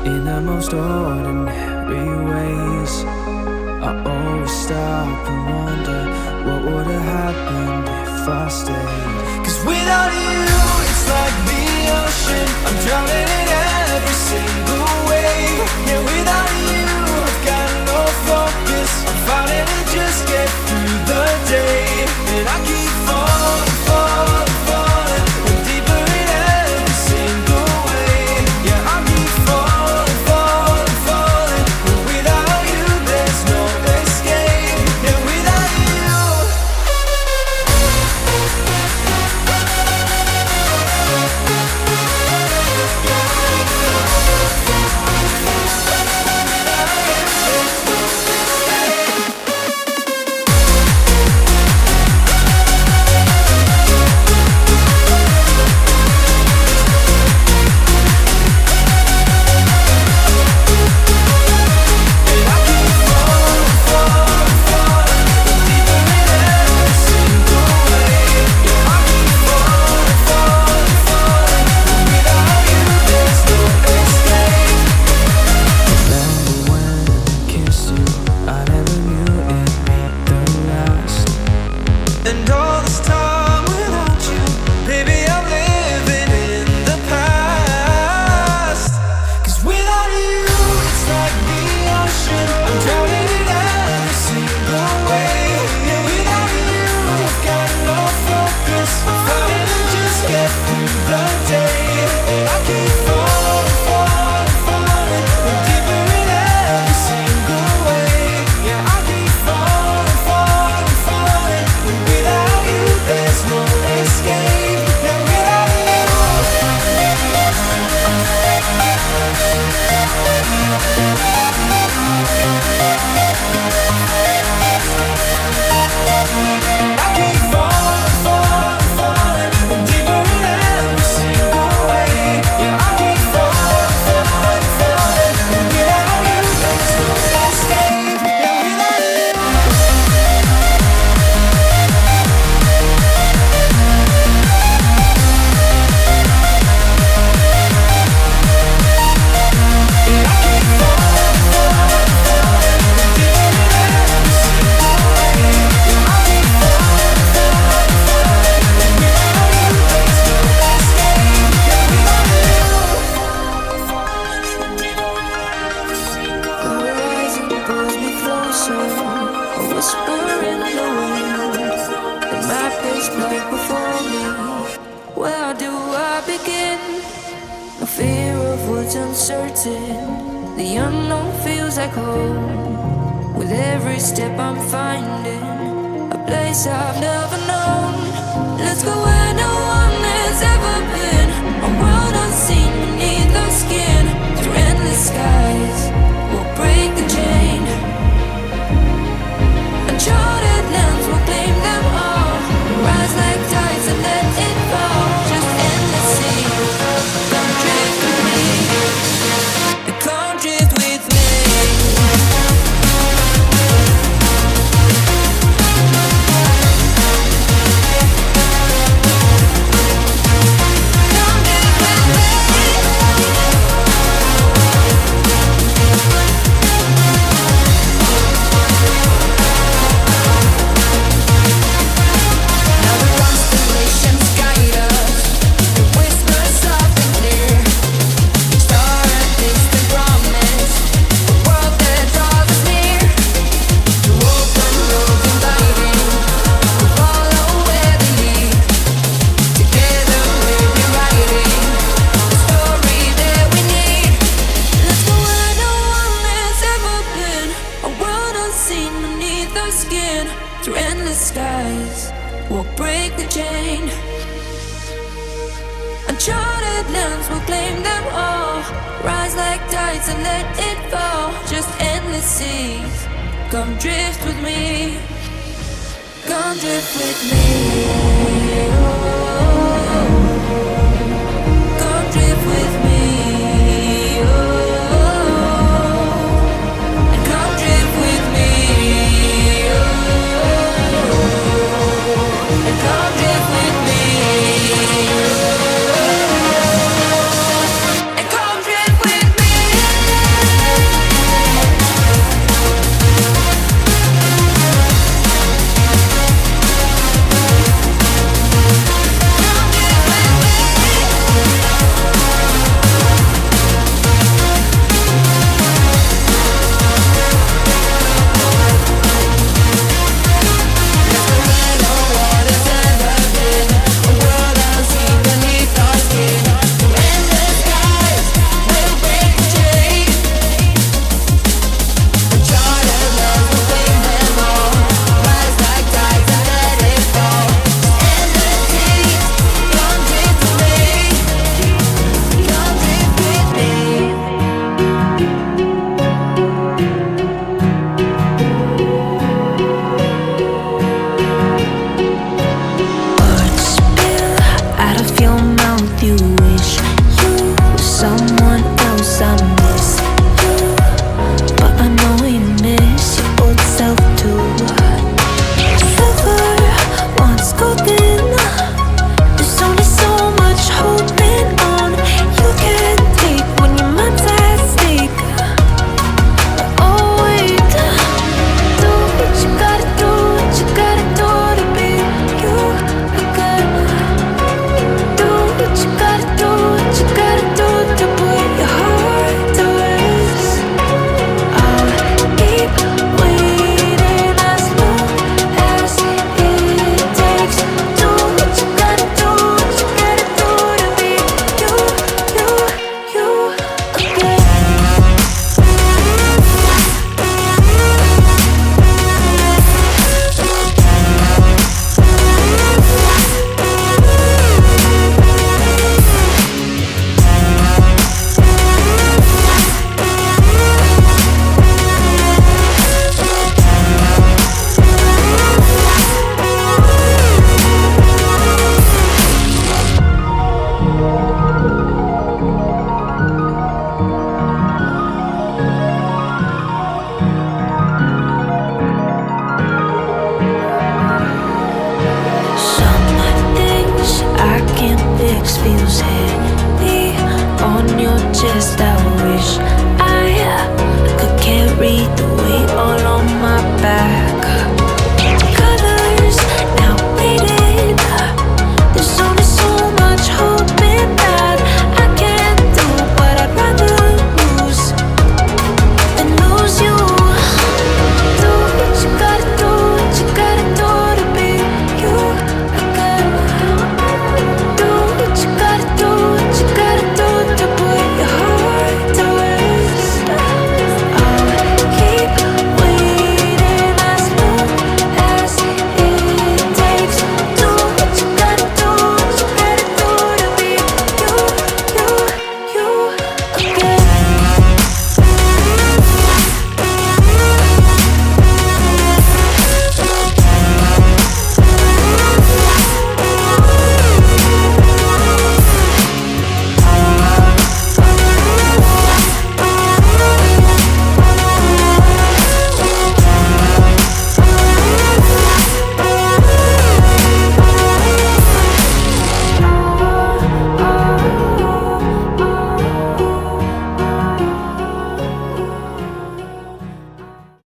In the most ordinary ways, I always stop and wonder what would have happened if I stayed. 'Cause without you, it's like the ocean, I'm drowning in every single wave. Yeah, without you, I've got no focus, I'm fighting to just get through the day. And I keep falling, falling, falling, and deeper in every single way. Yeah, I keep falling, falling, falling, but without you there's no escape. Yeah, without you. And all this time without you, baby, I'm living in the past. 'Cause without you, it's like the ocean, I'm drowning in every single way. Yeah, without you, I've got no focus, I'm fighting to just get through the day. And I keep falling, falling, falling, and deeper in every single way. Yeah, I keep falling, falling, falling, and without you there's no escape. Yeah, without you. I keep falling, falling, falling, and deeper in every single way. Yeah, I keep falling, falling, falling, and without you there's no escape. Yeah, without you. Where do I begin? No fear of what's uncertain. The unknown feels like home. With every step I'm finding a place I've never known. Let's go where no one has ever been. A world unseen beneath our skin. Through endless skies, we'll break the chain. Uncharted lands will claim them all. Rise like tides and let it fall. Just endless sea. Come drift with me. Come drift with me. Uncharted lands will claim them all. Rise like tides and let it fall. Just endless seas. Come drift with me. Come drift with me. Oh, come drift with me. Oh, and come drift with me. Oh, and come drift with me. And come drift with me. just feels heavy on your chest. I wish I could carry the weight all on my back.